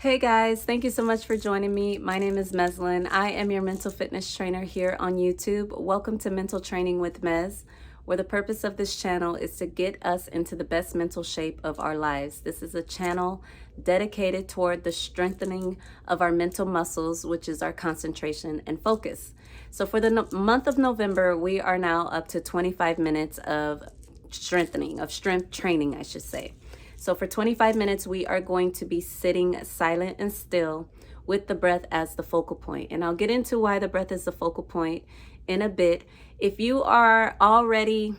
Hey guys, thank you so much for joining me. My name is Meslin. I am your mental fitness trainer here on YouTube. Welcome to Mental Training with Mez, where the purpose of this channel is to get us into the best mental shape of our lives. This is a channel dedicated toward the strengthening of our mental muscles, which is our concentration and focus. So for the month of November, we are now up to 25 minutes of strength training, I should say. So for 25 minutes, we are going to be sitting silent and still with the breath as the focal point. And I'll get into why the breath is the focal point in a bit. If you are already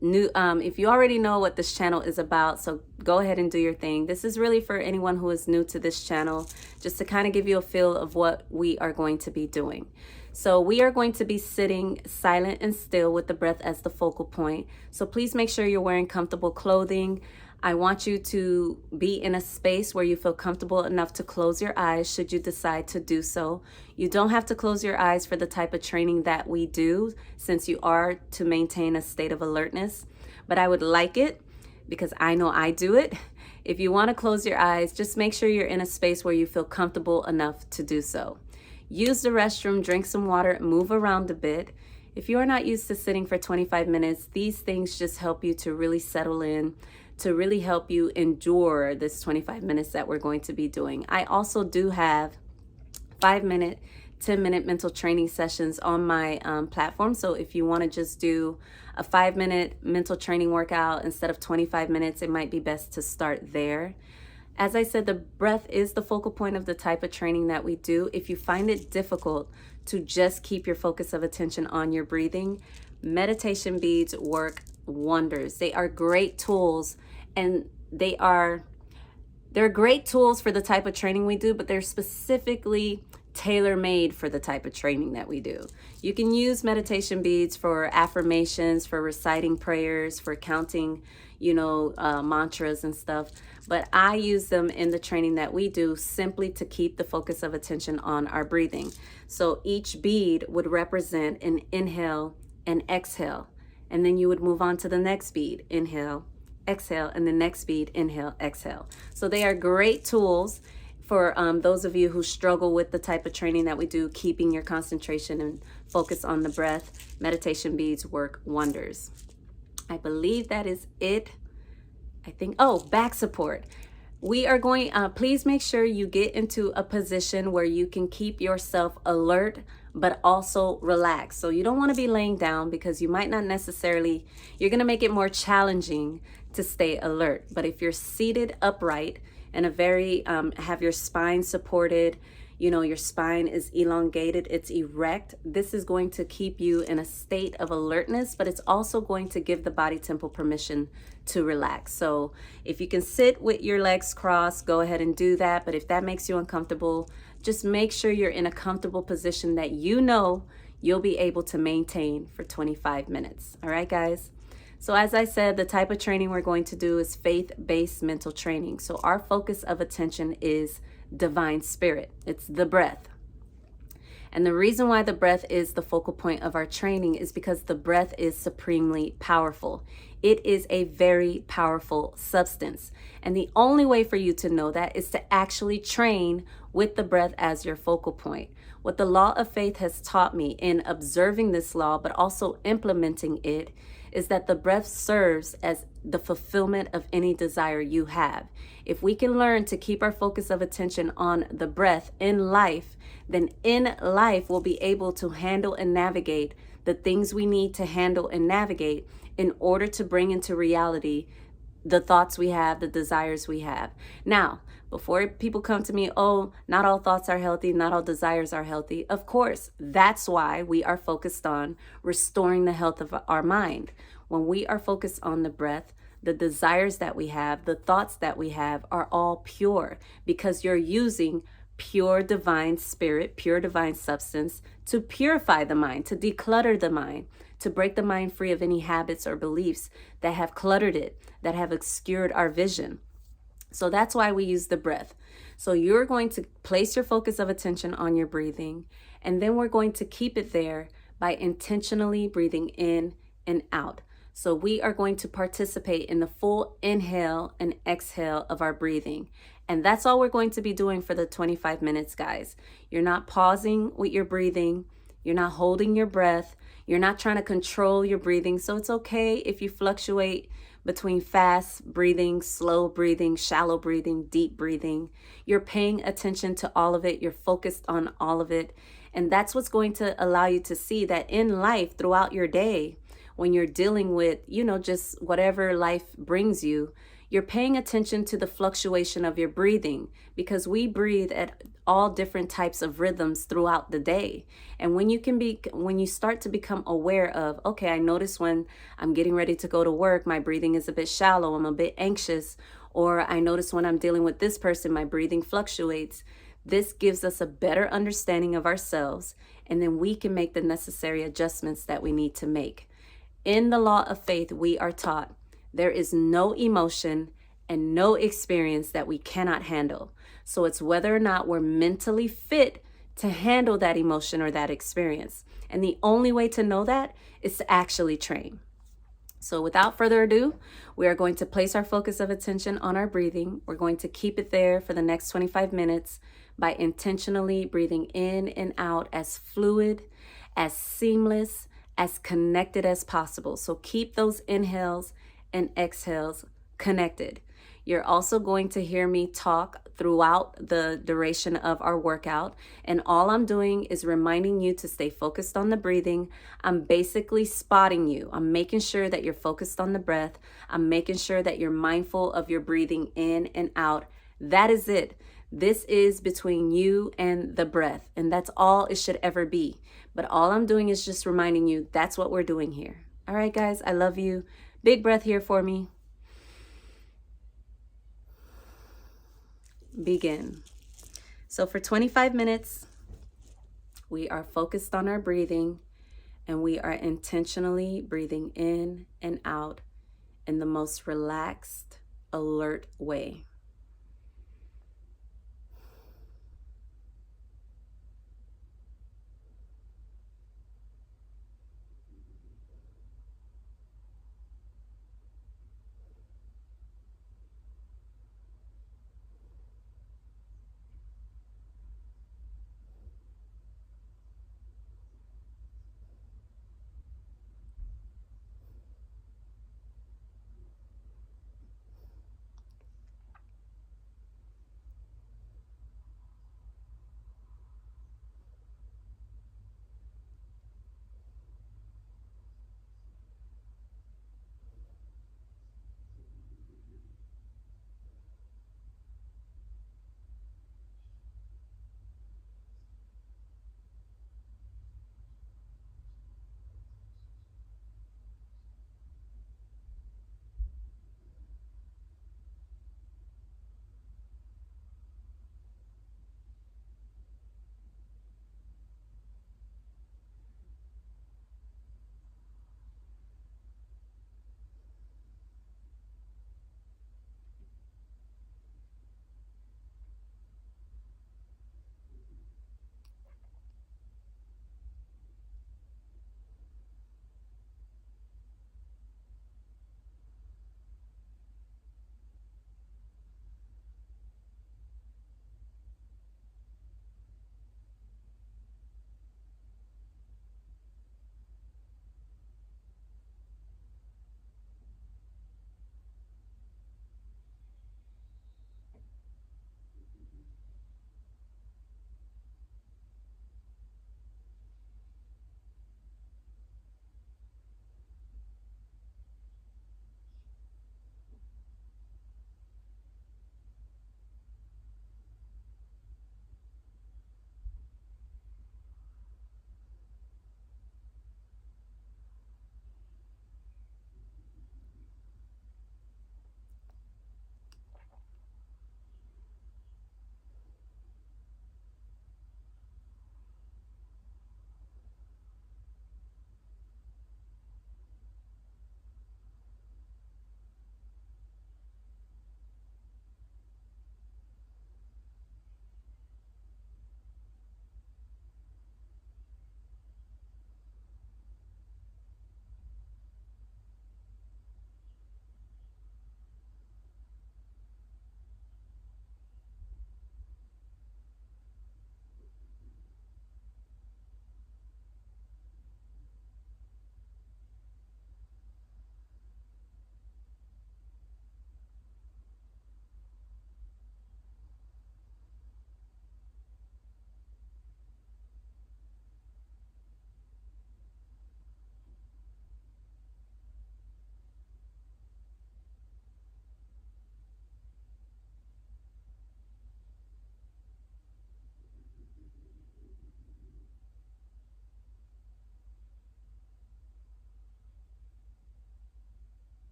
if you already know what this channel is about, so go ahead and do your thing. This is really for anyone who is new to this channel, just to kind of give you a feel of what we are going to be doing. So we are going to be sitting silent and still with the breath as the focal point. So please make sure you're wearing comfortable clothing. I want you to be in a space where you feel comfortable enough to close your eyes should you decide to do so. You don't have to close your eyes for the type of training that we do, since you are to maintain a state of alertness. But I would like it, because I know I do it. If you want to close your eyes, just make sure you're in a space where you feel comfortable enough to do so. Use the restroom, drink some water, move around a bit. If you are not used to sitting for 25 minutes, these things just help you to really settle in, to really help you endure this 25 minutes that we're going to be doing. I also do have 5-minute, 10-minute mental training sessions on my platform. So if you want to just do a 5-minute mental training workout instead of 25 minutes, it might be best to start there. As I said, the breath is the focal point of the type of training that we do. If you find it difficult to just keep your focus of attention on your breathing, meditation beads work wonders. They are great tools, and they're great tools for the type of training we do, but they're specifically tailor-made for the type of training that we do. You can use meditation beads for affirmations, for reciting prayers, for counting, mantras and stuff. But I use them in the training that we do simply to keep the focus of attention on our breathing. So each bead would represent an inhale and exhale. And then you would move on to the next bead, inhale, exhale, and the next bead, inhale, exhale. So they are great tools for those of you who struggle with the type of training that we do, keeping your concentration and focus on the breath. Meditation beads work wonders. I believe that is it. Back support. We are going, please make sure you get into a position where you can keep yourself alert, but also relax. So you don't want to be laying down, because you might not necessarily, you're going to make it more challenging to stay alert. But if you're seated upright and have your spine supported, your spine is elongated, it's erect, this is going to keep you in a state of alertness, but it's also going to give the body temple permission to relax. So if you can sit with your legs crossed, go ahead and do that. But if that makes you uncomfortable, just make sure you're in a comfortable position that you'll be able to maintain for 25 minutes. All right, guys? So as I said, the type of training we're going to do is faith-based mental training. So our focus of attention is divine spirit. It's the breath. And the reason why the breath is the focal point of our training is because the breath is supremely powerful. It is a very powerful substance. And the only way for you to know that is to actually train with the breath as your focal point. What the law of faith has taught me in observing this law, but also implementing it, is that the breath serves as the fulfillment of any desire you have. If we can learn to keep our focus of attention on the breath in life, then in life we'll be able to handle and navigate the things we need to handle and navigate in order to bring into reality the thoughts we have, the desires we have. Now, before people come to me, oh, not all thoughts are healthy, not all desires are healthy. Of course, that's why we are focused on restoring the health of our mind. When we are focused on the breath, the desires that we have, the thoughts that we have are all pure, because you're using pure divine spirit, pure divine substance to purify the mind, to declutter the mind, to break the mind free of any habits or beliefs that have cluttered it, that have obscured our vision. So that's why we use the breath. So you're going to place your focus of attention on your breathing, and then we're going to keep it there by intentionally breathing in and out. So we are going to participate in the full inhale and exhale of our breathing. And that's all we're going to be doing for the 25 minutes, guys. You're not pausing with your breathing. You're not holding your breath. You're not trying to control your breathing. So it's okay if you fluctuate between fast breathing, slow breathing, shallow breathing, deep breathing. You're paying attention to all of it. You're focused on all of it. And that's what's going to allow you to see that in life throughout your day, when you're dealing with, just whatever life brings you, you're paying attention to the fluctuation of your breathing, because we breathe at all different types of rhythms throughout the day. And when you start to become aware of, okay, I notice when I'm getting ready to go to work, my breathing is a bit shallow, I'm a bit anxious, or I notice when I'm dealing with this person, my breathing fluctuates. This gives us a better understanding of ourselves, and then we can make the necessary adjustments that we need to make. In the law of faith, we are taught there is no emotion and no experience that we cannot handle. So it's whether or not we're mentally fit to handle that emotion or that experience. And the only way to know that is to actually train. So without further ado, we are going to place our focus of attention on our breathing. We're going to keep it there for the next 25 minutes by intentionally breathing in and out as fluid, as seamless, as connected as possible. So keep those inhales and exhales connected. You're also going to hear me talk throughout the duration of our workout. And all I'm doing is reminding you to stay focused on the breathing. I'm basically spotting you. I'm making sure that you're focused on the breath. I'm making sure that you're mindful of your breathing in and out. That is it. This is between you and the breath. And that's all it should ever be. But all I'm doing is just reminding you that's what we're doing here. All right, guys, I love you. Big breath here for me. Begin. So for 25 minutes, we are focused on our breathing, and we are intentionally breathing in and out in the most relaxed, alert way.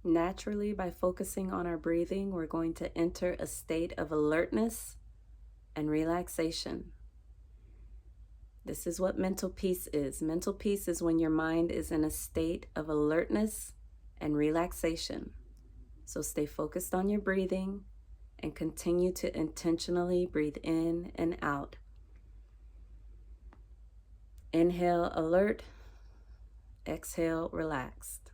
Naturally, by focusing on our breathing, we're going to enter a state of alertness and relaxation. This is what mental peace is. Mental peace is when your mind is in a state of alertness and relaxation. So stay focused on your breathing and continue to intentionally breathe in and out. Inhale, alert. Exhale, relaxed.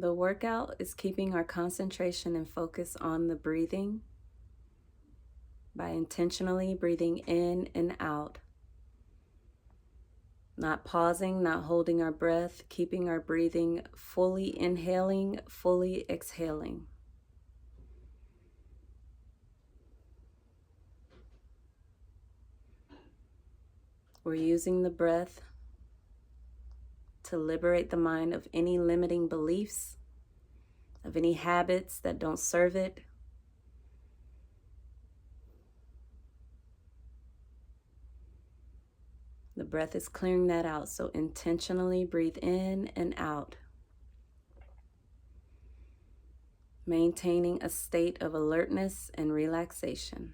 The workout is keeping our concentration and focus on the breathing by intentionally breathing in and out. Not pausing, not holding our breath, keeping our breathing fully inhaling, fully exhaling. We're using the breath to liberate the mind of any limiting beliefs, of any habits that don't serve it. The breath is clearing that out, so intentionally breathe in and out, maintaining a state of alertness and relaxation.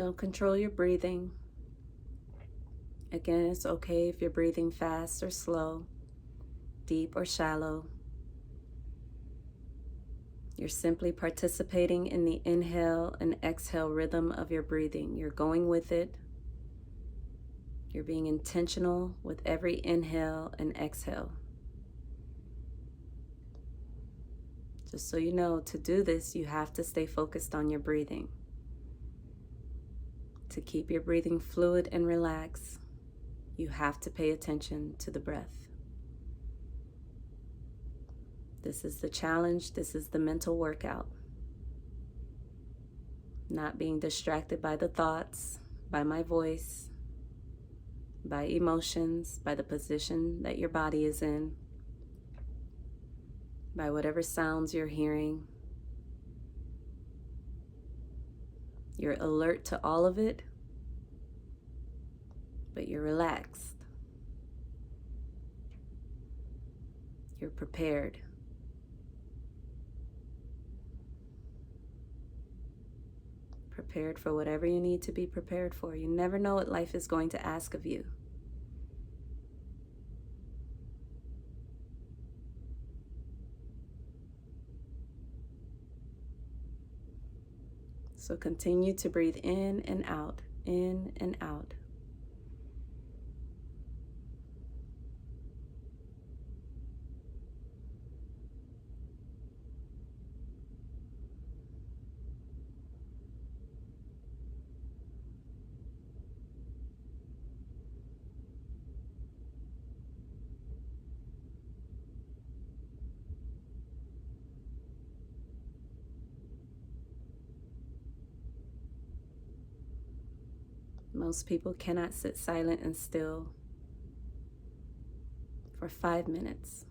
Don't control your breathing. Again, it's okay if you're breathing fast or slow, deep or shallow. You're simply participating in the inhale and exhale rhythm of your breathing. You're going with it. You're being intentional with every inhale and exhale. Just so you know, to do this, you have to stay focused on your breathing. To keep your breathing fluid and relaxed, you have to pay attention to the breath. This is the challenge. This is the mental workout. Not being distracted by the thoughts, by my voice, by emotions, by the position that your body is in, by whatever sounds you're hearing. You're alert to all of it, but you're relaxed. You're prepared. Prepared for whatever you need to be prepared for. You never know what life is going to ask of you. So continue to breathe in and out, in and out. Most people cannot sit silent and still for 5 minutes.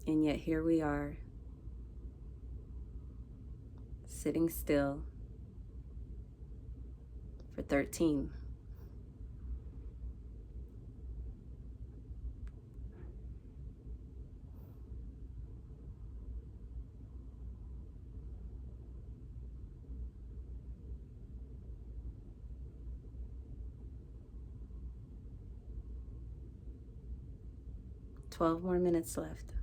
And yet here we are, sitting still for 13. Twelve more minutes left.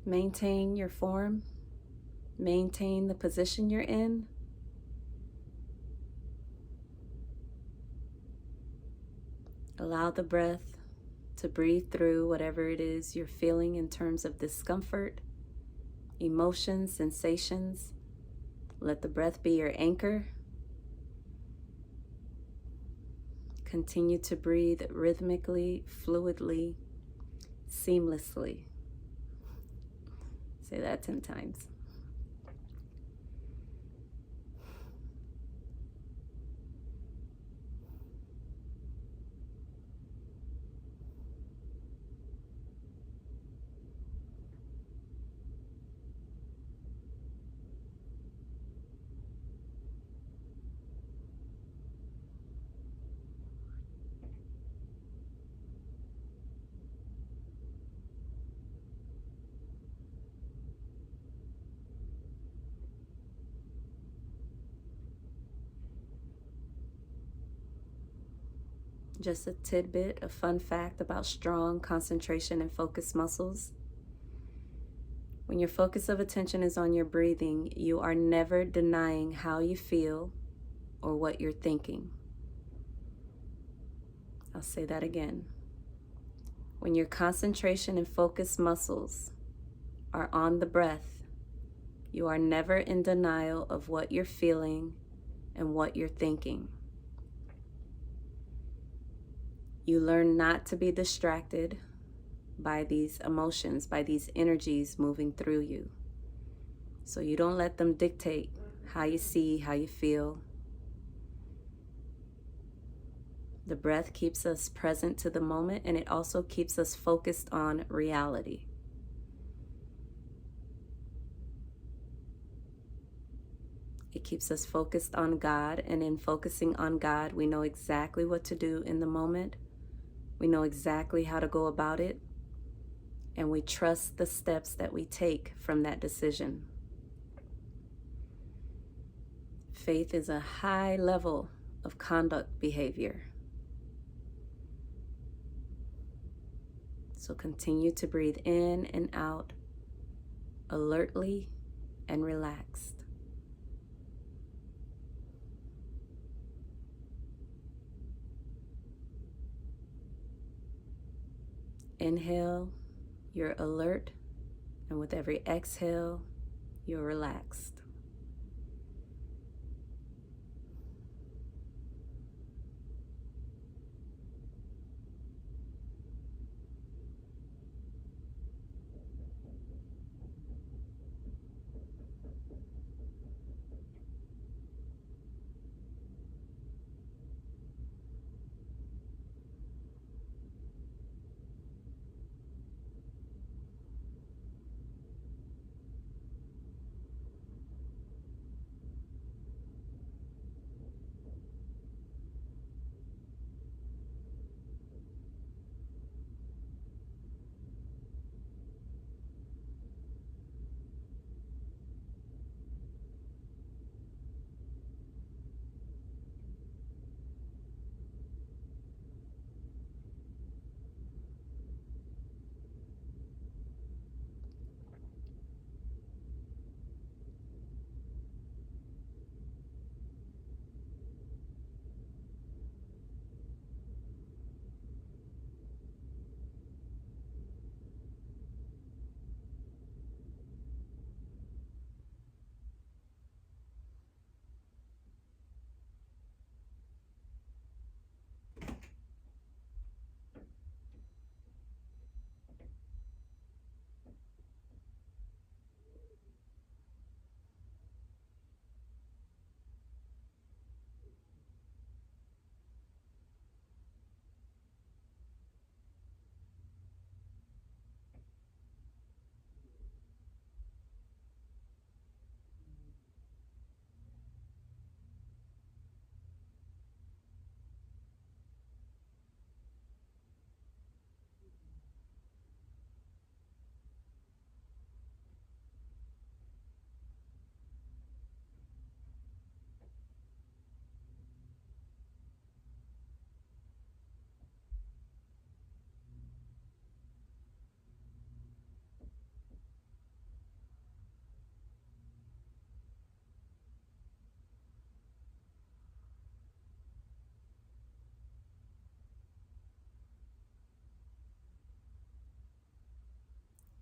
Maintain your form. Maintain the position you're in. Allow the breath to breathe through whatever it is you're feeling in terms of discomfort, emotions, sensations. Let the breath be your anchor. Continue to breathe rhythmically, fluidly, seamlessly. Say that 10 times. Just a tidbit, a fun fact about strong concentration and focus muscles. When your focus of attention is on your breathing, you are never denying how you feel or what you're thinking. I'll say that again. When your concentration and focus muscles are on the breath, you are never in denial of what you're feeling and what you're thinking. You learn not to be distracted by these emotions, by these energies moving through you. So you don't let them dictate how you see, how you feel. The breath keeps us present to the moment, and it also keeps us focused on reality. It keeps us focused on God, and in focusing on God, we know exactly what to do in the moment. We know exactly how to go about it, and we trust the steps that we take from that decision. Faith is a high level of conduct behavior. So continue to breathe in and out, alertly and relaxed. Inhale, you're alert, and with every exhale, you're relaxed.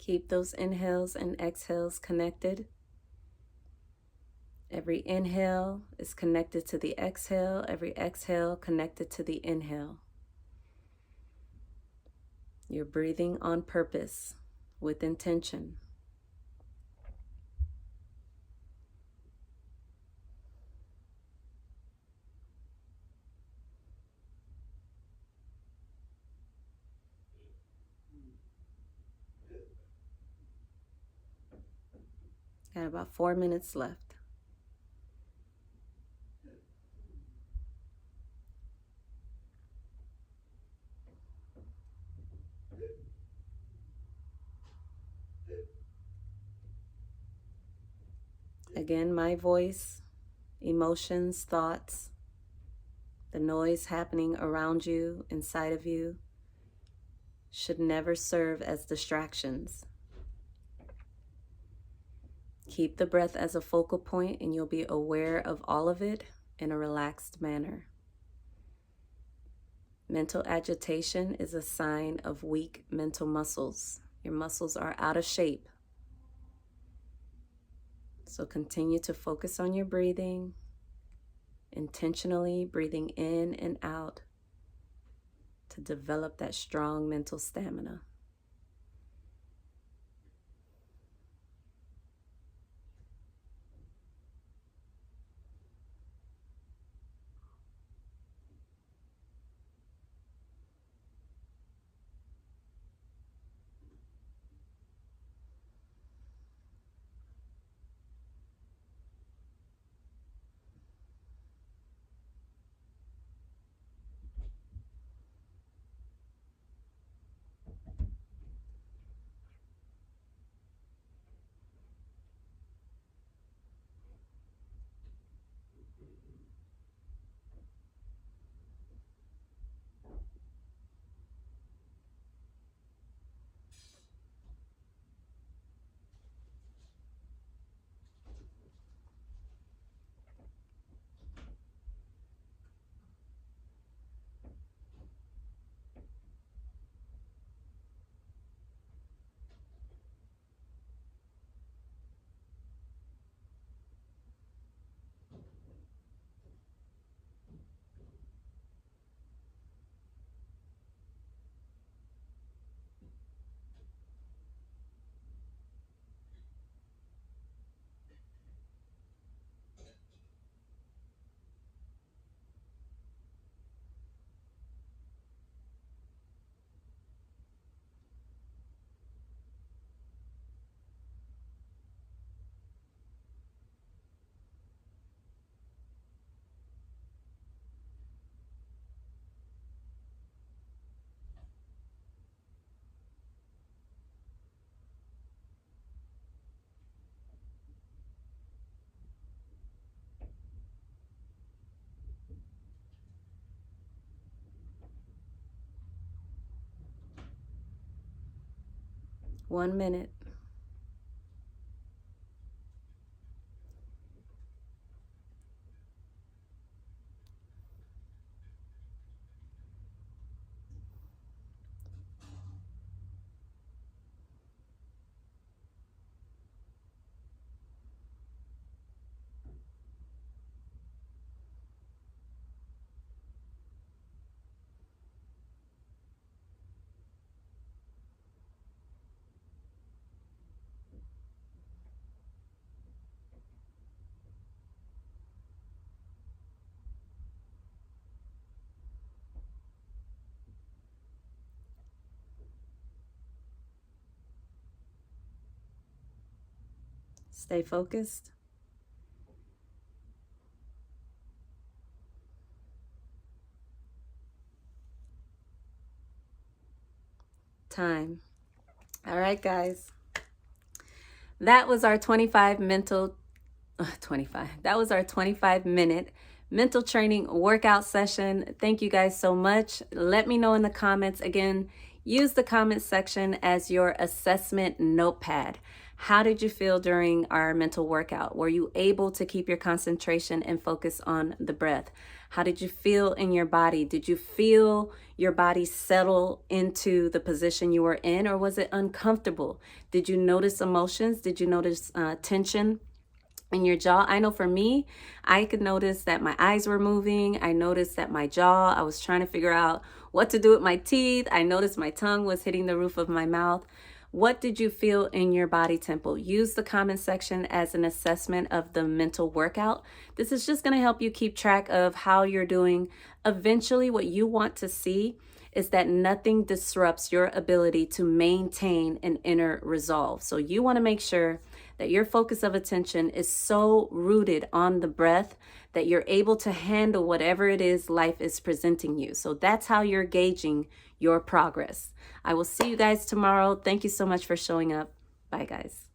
Keep those inhales and exhales connected. Every inhale is connected to the exhale. Every exhale connected to the inhale. You're breathing on purpose, with intention. Got about 4 minutes left. Again, my voice, emotions, thoughts, the noise happening around you, inside of you, should never serve as distractions. Keep the breath as a focal point and you'll be aware of all of it in a relaxed manner. Mental agitation is a sign of weak mental muscles. Your muscles are out of shape. So continue to focus on your breathing, intentionally breathing in and out to develop that strong mental stamina. One minute. Stay focused. Time. All right, guys. That was our 25 minute mental training workout session. Thank you guys so much. Let me know in the comments. Again, use the comment section as your assessment notepad. How did you feel during our mental workout? Were you able to keep your concentration and focus on the breath? How did you feel in your body? Did you feel your body settle into the position you were in, or was it uncomfortable? Did you notice emotions? Did you notice tension in your jaw? I know for me, I could notice that my eyes were moving. I noticed that my jaw, I was trying to figure out what to do with my teeth. I noticed my tongue was hitting the roof of my mouth. What did you feel in your body temple? Use the comment section as an assessment of the mental workout. This is just going to help you keep track of how you're doing. Eventually, what you want to see is that nothing disrupts your ability to maintain an inner resolve. So you want to make sure that your focus of attention is so rooted on the breath that you're able to handle whatever it is life is presenting you. So that's how you're gauging your progress. I will see you guys tomorrow. Thank you so much for showing up. Bye, guys.